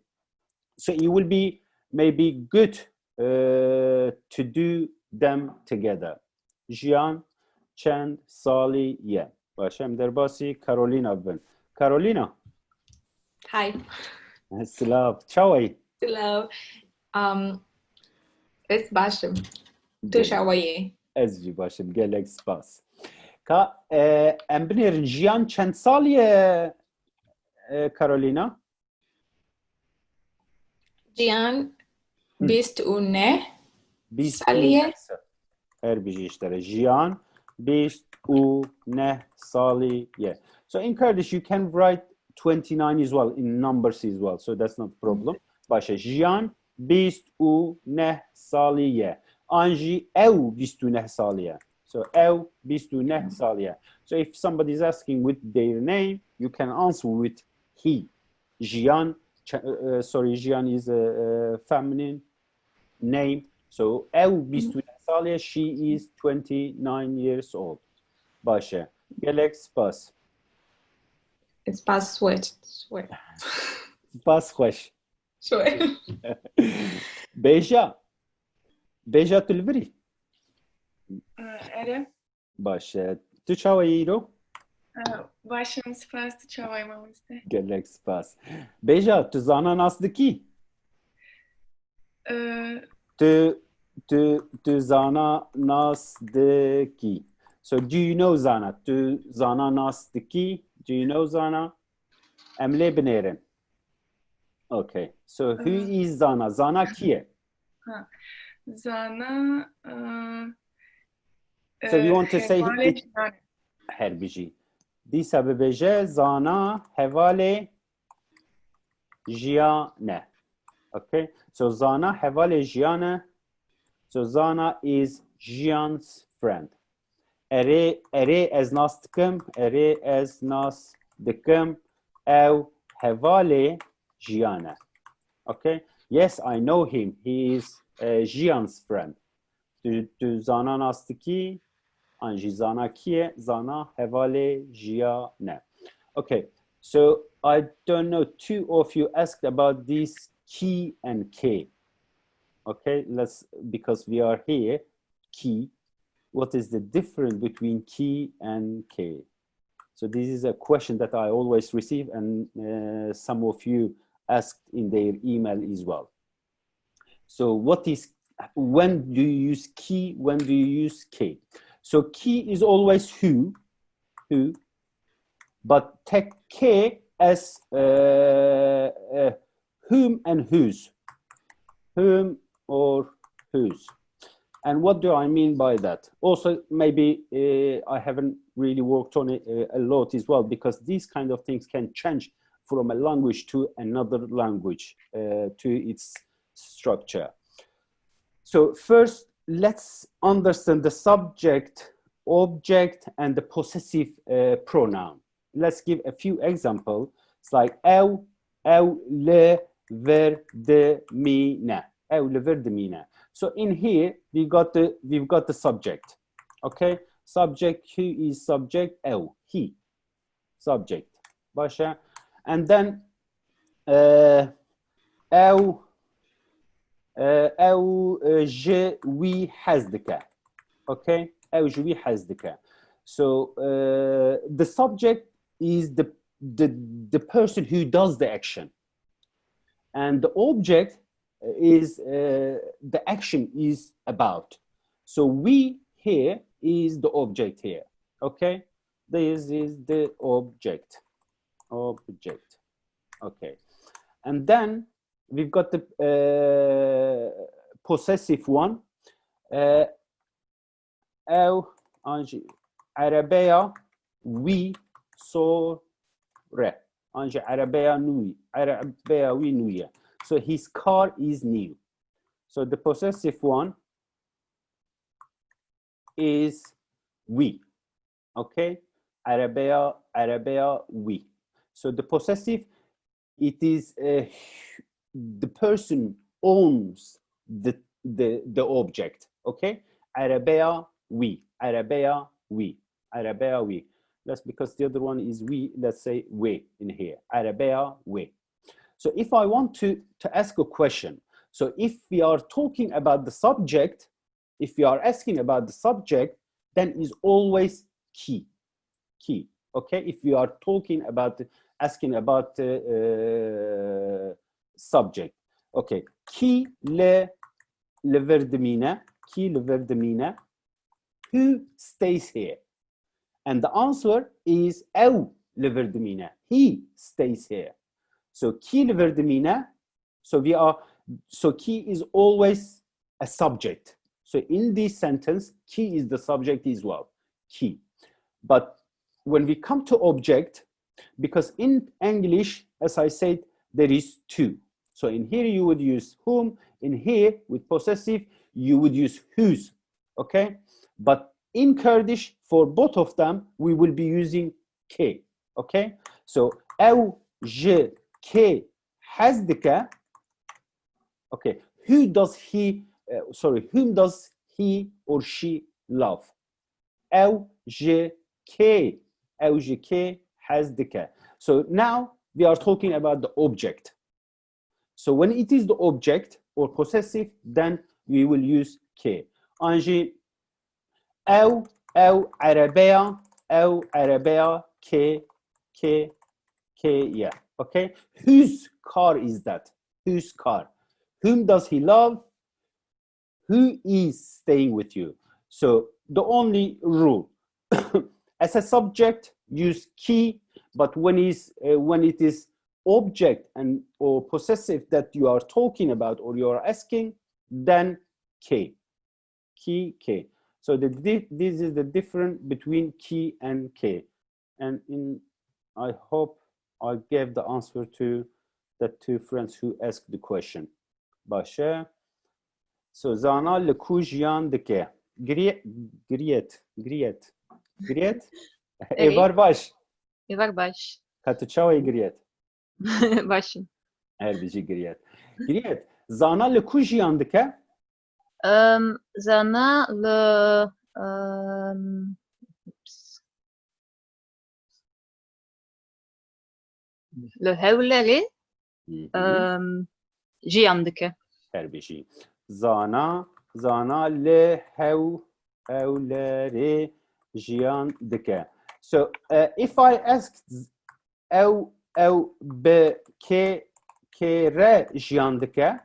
So it will be maybe good to do them together. Jian, چند سالی یه باشم در باسی کارولینا بن. کارولینا. Hi. سلام. چاوی؟ Hello. Es باشم. تو شوایی؟ از جی باشم. گلک سپاس. کا امبنیر جیان چند سالیه کارولینا؟ جیان 29 سالیه. هر بیشتر داره. جیان 29 سالیه. So in Kurdish you can write 29 as well in numbers as well. So that's not a problem. باشه. جیان 29 سالیه. آنجی او 29 سالیه. So او 29 سالیه. So if somebody is asking with their name, you can answer with he. Jian, sorry, Jian is a feminine name. So او 29 سالیه. She is 29 years old. باشه. گلک سپاس. سپاس سویت. سپاس خوش. سویت. بیجا تلوری. آره. باشه. تو چاوایی رو؟ باشم سپاس. تو چاوایی مامسته. گلک سپاس. بیجا تو زانا ناس دکی؟ تو زانا ناس دکی. So do you know Zana? تو زانا ناس دکی? Do you know Zana? املی بنیرن. Okay. So who is Zana? Zana کیه؟ زانا So you want to say حوال جیانه. هر بیجی. دی سبب جه زانا حوال جیانه. Okay. So Zana حوال جیانه. So Zana is Jian's friend. اره از ناس دکم. اره از ناس دکم. او حوال جیانه. Okay. Yes, I know him. He is Jian's friend. تو زانا ناس دکی. Anji Zana kiye? Zana hevale jiyane. Okay, so I don't know, two of you asked about this ki and k. Okay, because we are here, ki. What is the difference between ki and k? So this is a question that I always receive, and some of you asked in their email as well. So when do you use ki? When do you use ke? So ki is always who, but take ke as whom and whose, whom or whose. And what do I mean by that? Also, maybe I haven't really worked on it a lot as well, because these kind of things can change from a language to another language, to its structure. So first, let's understand the subject, object, and the possessive pronoun. Let's give a few examples. It's like ev, le, verde, mina. Ev, le, verde, mina. So in here, we've got the subject. Okay, subject, who is subject? Ev, he, subject. Başa. And then ev, je, we, hazdika. Okay, ev, je, we, hazdika. So the subject is the person who does the action, and the object is the action is about. So we here is the object here. Okay, this is the object. Okay, and then we've got the possessive one. Arabia, we, so, re. Arabia, nui. Arabia, we, nuya. So his car is new. So the possessive one is we. Okay, Arabia, we. So the possessive, it is the person owns the object. Okay, Arabia, we. Arabia, we. Arabia, we. That's because the other one is we. Let's say we in here. Arabia, we. So if I want to ask a question, so if we are talking about the subject, if we are asking about the subject, then is always ki. Okay, if we are talking about, asking about subject. Okay, ki le verdemina, ki le verdemina, who stays here? And the answer is ev le verdemina, he stays here. So ki le verdemina, so ki is always a subject. So in this sentence, ki is the subject as well, ki. But when we come to object, because in English, as I said, there is two. So in here you would use whom, in here with possessive, you would use whose, okay? But in Kurdish, for both of them, we will be using ke, okay? So ev, je, ke, hazdika, okay, whom does he or she love? Ev, je, ke, ev, je, ke, hazdika. So now we are talking about the object. So when it is the object or possessive, then we will use ke. Anji, ev, arabia, ke, yeah, okay? Whose car is that? Whose car? Whom does he love? Who is staying with you? So the only rule, as a subject, use ki, but when it is object and or possessive that you are talking about or you are asking, then ke. So this is the difference between ki and ke. And I hope I gave the answer to the two friends who asked the question. Bashe. So zana le ku jiyan dike. Griet. Evar baş. Evar baş. Katuçavay griet. Başın. Her bici griet. Griet. Zana le ku jiyan dike. Zana le le hevleri jiyandike. Her bici. Zana le hevleri jiyan dike. So if I asked او به که ره جیان دکه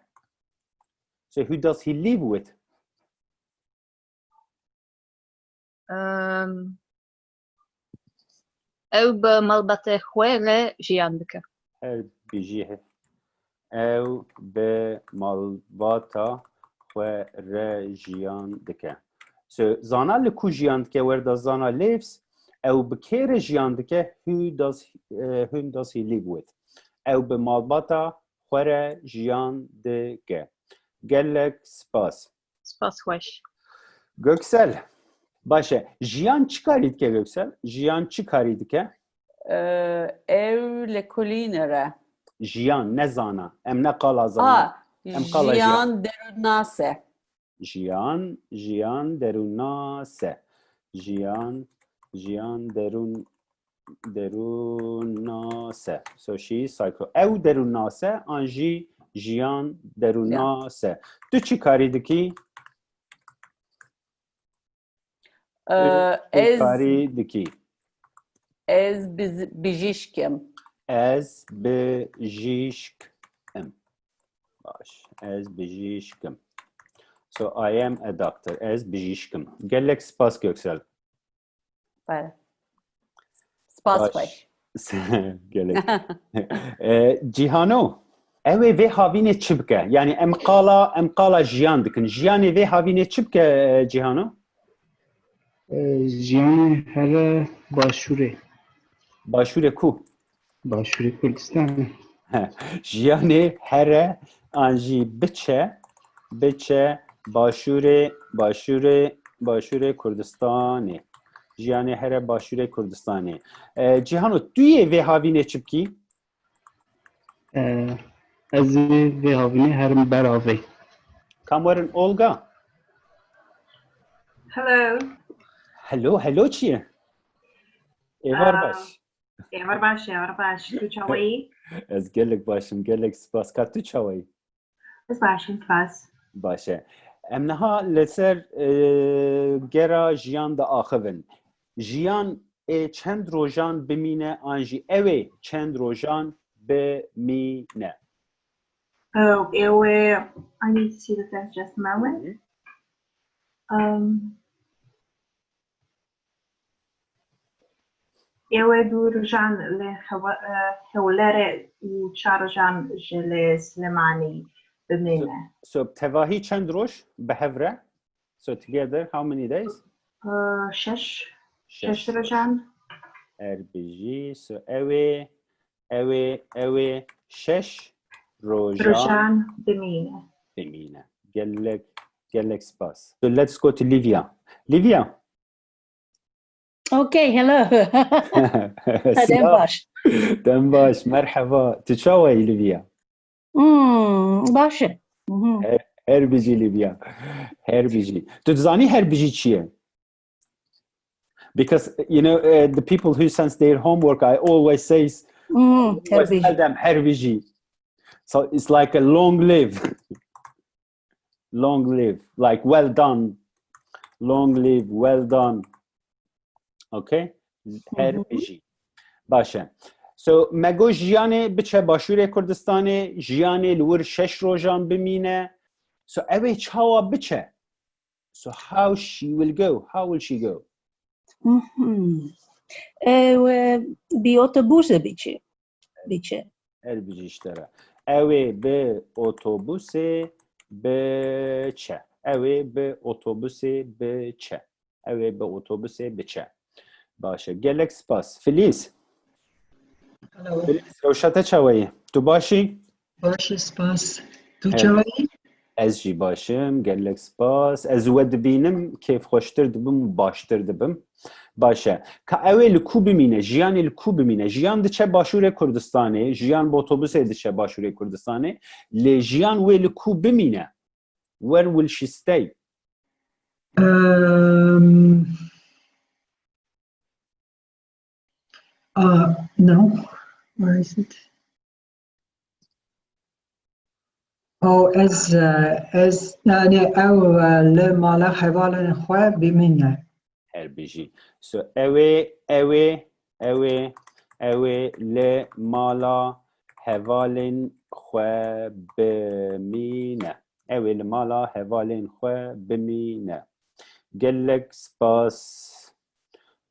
so who does he live with او بمالبات خويلة جياندك. هر بيجيه او به مالباتا خو ره جیان دکه so زانا لکو جیان دکه where does زانا lives او به که ره جیان دکه whom does he live with او به مالباتا خو ره جیان دکه گلک سپاس سپاس خوش. Göksel باشه جیان چی کارید که Göksel جیان چی کارید که ev lekolinere. جیان نزانا ام نقالا زانا ام قالا Jiyan derunase. جیان دروناسه جیان دروناسه so she psycho او دروناسه آنجی جیان دروناسه تو چی کارید کی کارید کی Ez bijishkim. از بجیشکم باش از بجیشکم so I am a doctor از بجیشکم گلک سپاس Göksel Bale. Spas باش خوش. گلک جیهانو اوه وی هاوینه چی بکه یعنی ام قالا جیان دکن جیانی وی هاوینه چی بکه جیهانو جیان هر باشوره کو باشوری کردستان جیانی هر آنجی بچه باشوره کردستانه جیانی هر باشوره کردستانه جیهانو توی وی هاوینه چی بکی از وی هاوینه هرم براوی کامورن اولگا هلو چیه ایوار باش ایوار باش تو چاوایی؟ از گلک باشم گلک سپاس که تو چاوایی از باشم سپاس باشه امنها لسر گرا جیان دا آخوین جیان چند روژان بمینه آنجی اوه چند روژان بمینه I need to see the test just a moment. دور جان لحولره و چار جان جل سلمانی بمینه. So تواهی چند روش به هفره so together how many days شش روزان RBG so اوه شش روژان بمینه گلک سپاس so let's go to Livia Okay, hello. دم باش مرحبا تو چاوی لیویا باشه هر بیجی لیویا هر بیجی تو زانی هر بیجی چیه because you know the people who send their homework I always tell them هر بیجی so it's like a long live like well done long live well done okay هر بیجی باشه so مگو جیانه بچه باشور کردستانه جیانه لور 6 روزان بمینه so اوه چاوا بچه so how will she go بی اتوبوس بیچه هر بیجیش داره اوه به اتوبوس بچه اوه به اتوبوس بچه باشه گلک سپاس فلیس روشته چاوایی تو باشی؟ باشه سپاس تو چاوایی؟ از جی باشم گلک سپاس از ود بینم کیف خوشتر دبم و باشتر دبم باشه که اوه لکو بمینه جیان لکو بمینه جیان ده چه باشور کردستانه جیان با اتوبوس ده چه باشور کردستانه لی جیان وی لکو بمینه where will she stay no where is it از او لمالا حوالن خواه بمینه هر بیجی سو اوه ل مالا هوالین خو بمینه اوه ل مالا هوالین خو بمینه گلک سپاس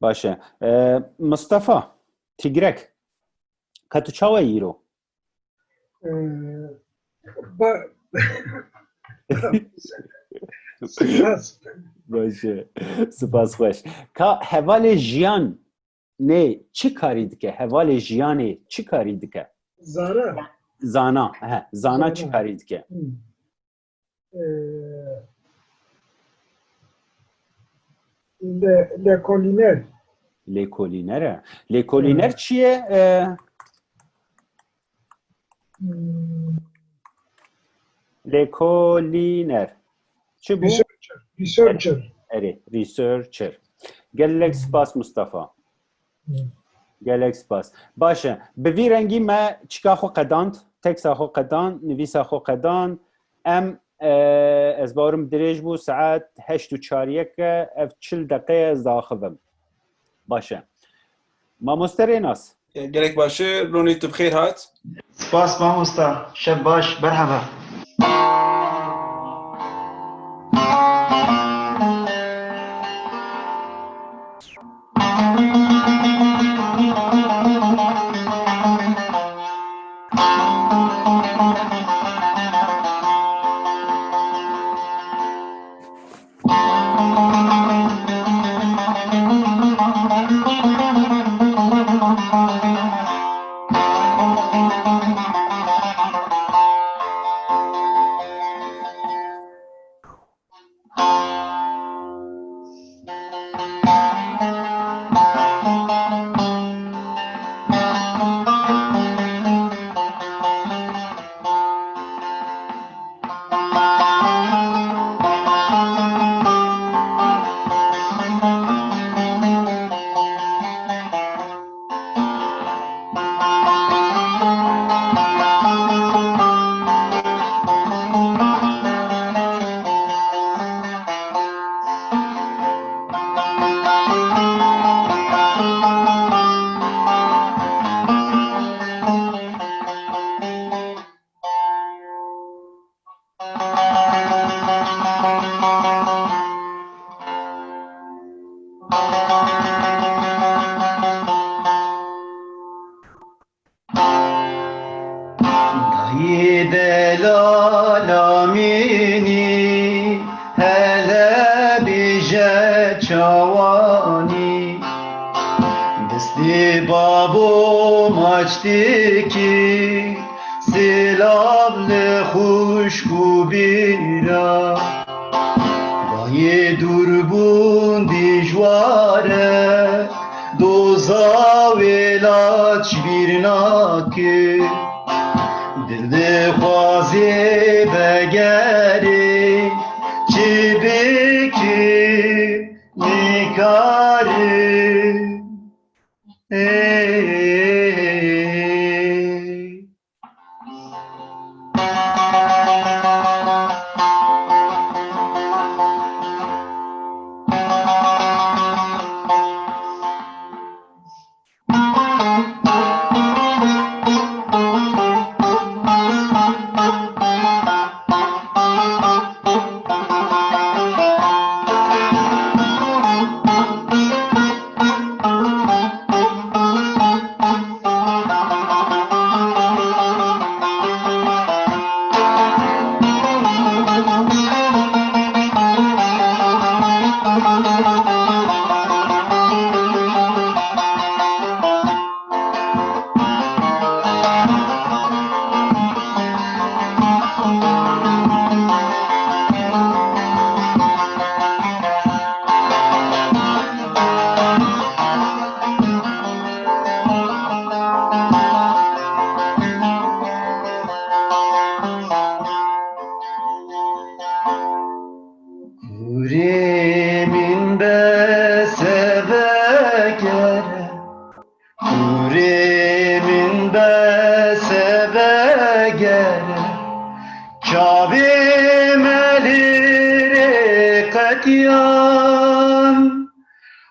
باشه مصطفى تیگرک کتو چاوه ایرو باشه سپاس خوش که حوال جیان نه چی کاری دکه حوال جیانه چی کاری دکه زانا چی کاری دکه لیکولینر چیه لیکولینر چی بو؟ ریسرچر گلک سپاس مصطفى گلک سپاس باشه به وی رنگی ما چیکا خو قداند تکس خو قداند نویس خو قداند ام از بارم دریج بو ساعت 8:04 اف 40 دقیقه داخلم باشه ما مستریناس گلک باشه رونی تو بخیر هات سپاس ماموستا شب باش مرحبا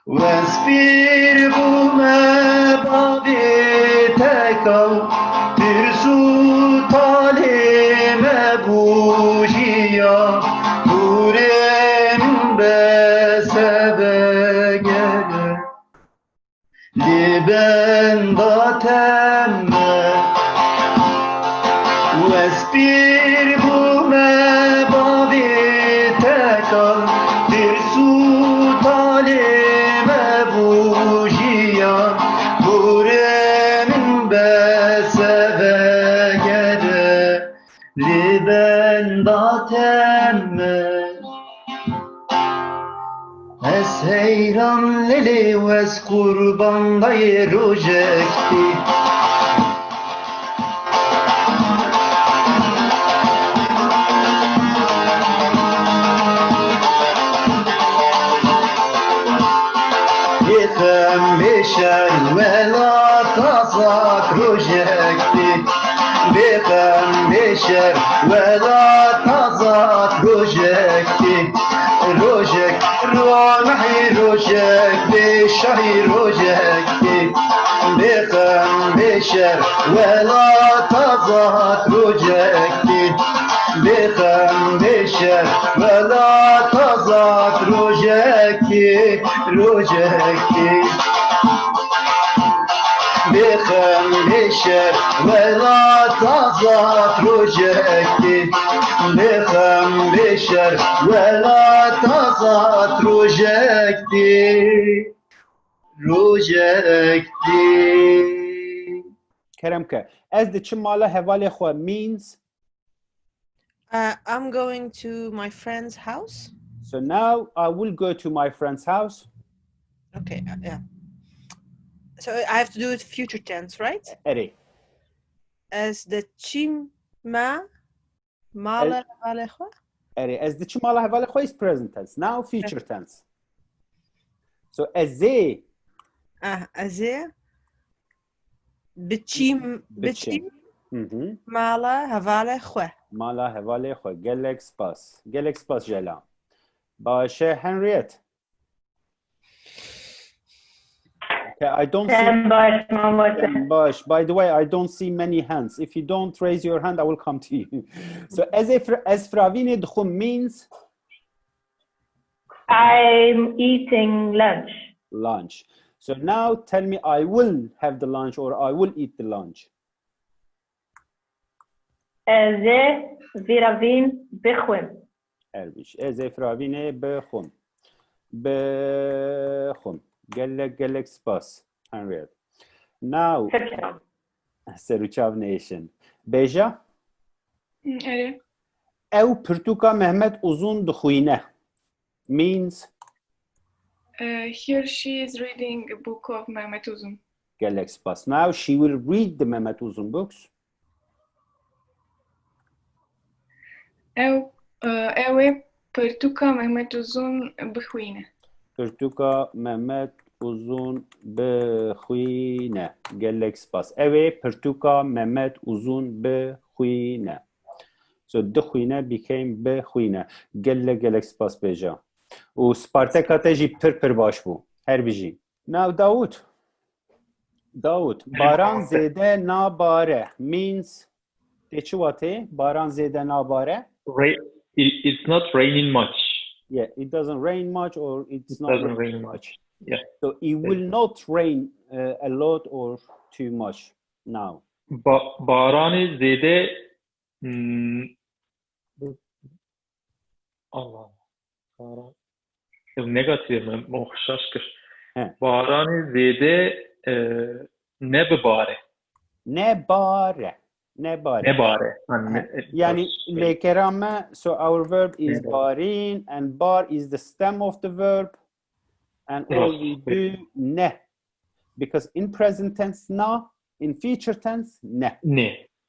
واسبیر بومه بابی تکاو ترسو طالمه بوجیا بورم بسبه گره لبن داتمه واسبیر بومه بابی تکاو ترسو طالمه بوجیا بورم بسبه گره لبن داتمه از حیران لیلی و از قربان دای روژکتی یکم بشر ولا تازاک روژکتی بکم بشر ولا تازاک روژکتی روجك رونحي روجك بشهي روجك بقم بشر ولا تضغط روجك بقم بشر ولا تضغط روجك روجك بخم بشر ولا تضغط روجك بخم بشر ولا تضغط روجك روجك Keremke, as the chimala hevale khwa means. I'm going to my friend's house. So now I will go to my friend's house. Okay, yeah. So I have to do it future tense, right? Eri. As the chima mala hevale khwa. Eri, as the chimala hevale khwa is present tense. Now future tense. So as they. Aze. Bichim mala hevale khwa. Mala hevale khwa. Gelek spas. Gelek spas jela. Bashe Henriette. Okay, I don't see. By the way, I don't see many hands. If you don't raise your hand, I will come to you. So as fravine dkhum means. I'm eating lunch. Lunch. So now tell me, I will have the lunch or I will eat the lunch. Ze viravin bkhum. Erbish. Ez fravine bkhum. Bkhum. Gelek spas. Henriette. Now. Seruchav Nation. Beja. Ere. Ew Pirtuka Mehmet uzun dkhwine. Means. Here she is reading a book of Mehmet Uzun. Gelek spas. Now she will read the Mehmet Uzun books. Ewe Pirtuka Mehmet Uzun bkhwine. Pirtuka Mehmet Uzun bkhwine. Gelek spas. Ewe Pirtuka Mehmet Uzun bkhwine. So dkhwine became bkhwine. Gelek spas beja. U Spartakate ji pir bash bu. Her biji. Now Daoud. Baran zede nabare means teçuvate. Baran zede nabare. It's not raining much. Yeah, it doesn't rain much or it doesn't rain much. Yeah. So it will not rain a lot or too much now. Baran zede Allah. Negatif مخشش کش. باران زیده نباره. Yani lekerame. So our verb is barin and bar is the stem of the verb, and all we do ne, because in present tense na, in future tense ne.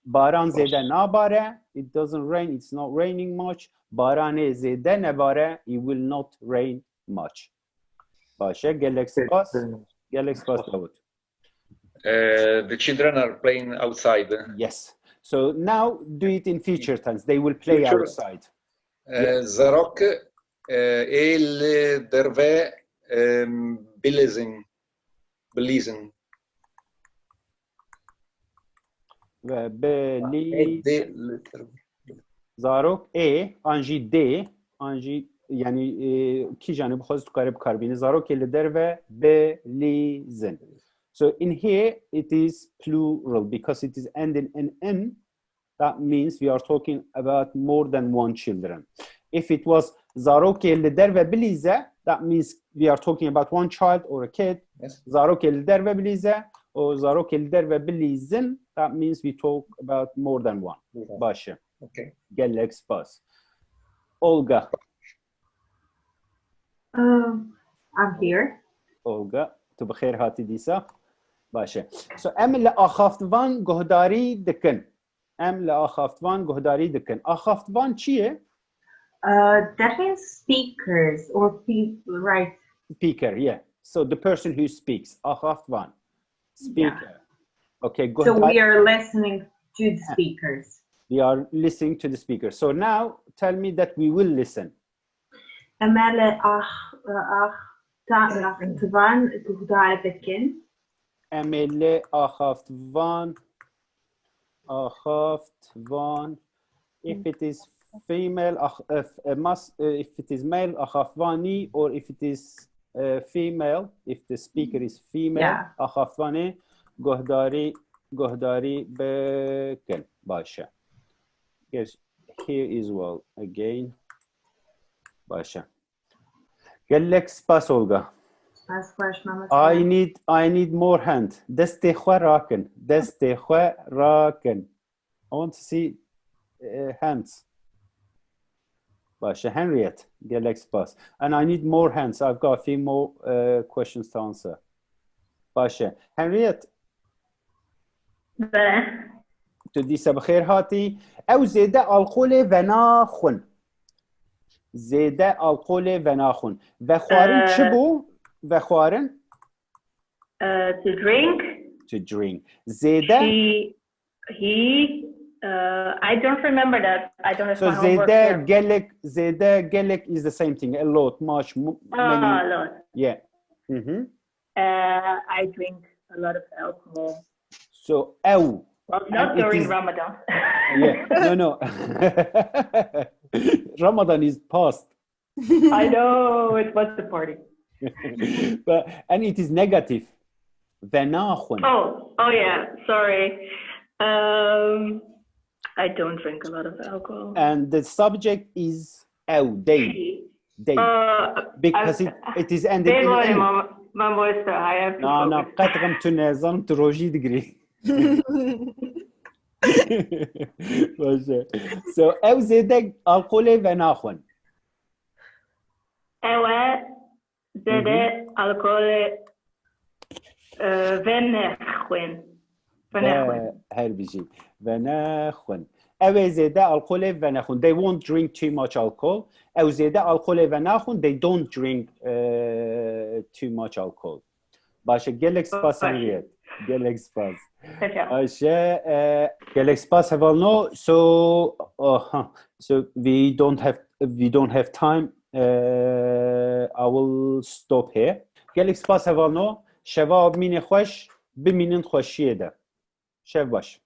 Baran zede nabare. It doesn't rain. It's not raining much. Baran zede nebare. It will not rain much. Bashe gelek spas Davut. The children are playing outside. Yes. So now do it in future tense. They will play outside. Zarok el derve Belizen. و بلی زاروک ای آنجی دی آنجی یعنی کی جانب خواست کار بکاربینه زاروک اللي در و بلیزن. So in here it is plural because it is ending in n. That means we are talking about more than one children. If it was زاروک اللي در و بلیزه, that means we are talking about one child or a kid. زاروک اللي در و بلیزه or زاروک اللي در و بلیزن, that means we talk about more than one. باشه. Okay. Gelek spas. Olga. I'm here. Olga. تو بخیر هاتی دیسا. باشه. So ام لآخافتوان گهداری دکن. ام لآخافتوان گهداری دکن. آخافتوان چیه؟ That means speakers or people, right? Speaker, yeah. So the person who speaks. آخافتوان. Speaker. Yeah. Okay, So we are listening to the speakers. We are listening to the speaker. So now tell me that we will listen. أمال طبعا تقدر تكن. أمال أخافتوان. If it is female, if it is male, أخافتواني, or if it is female, if the speaker is female, أخافتواني گهداری بکن. باشه. Yes, here is well again. باشه. گلک سپاس Olga. I need more hand. دست خو راکن. I want to see hands. باشه. Henriette. گلک سپاس. And I need more hands. I've got a few more questions to answer. باشه. Henriette. تو دیسا بخیر هاتی. او زیده الکل و ناخون. زیده الکل و ناخون. و خوارن چه بو؟ و خوارن؟ To drink. To drink. زیده؟ I don't remember that. I don't have my homework. زیده گلک is the same thing. A lot, much, many. A lot. Yeah. I drink a lot of alcohol. So, أو. Well, not during Ramadan. Yeah, no. Ramadan is past. I know, it was the party. And it is negative. Oh yeah, sorry. I don't drink a lot of alcohol. And the subject is they. Because it is ended in I have to no, قطعاً تو نظام تو روژی دگری. باشه. So او زیده الکل و ناخون. او زیده الکل و نخون. هر بیجی. و نخون. او زیده الکل و نخون. They won't drink too much alcohol. او زیده الکل و نخون. They don't drink too much alcohol. باشه. گلک سپاس هنریت. گلک سپاس. باشه. گلک سپاس هوالنو. So we don't have time. I will stop here. گلک سپاس هوالنو. شوا مین خوش بمینن خوشیه ده. شب باش.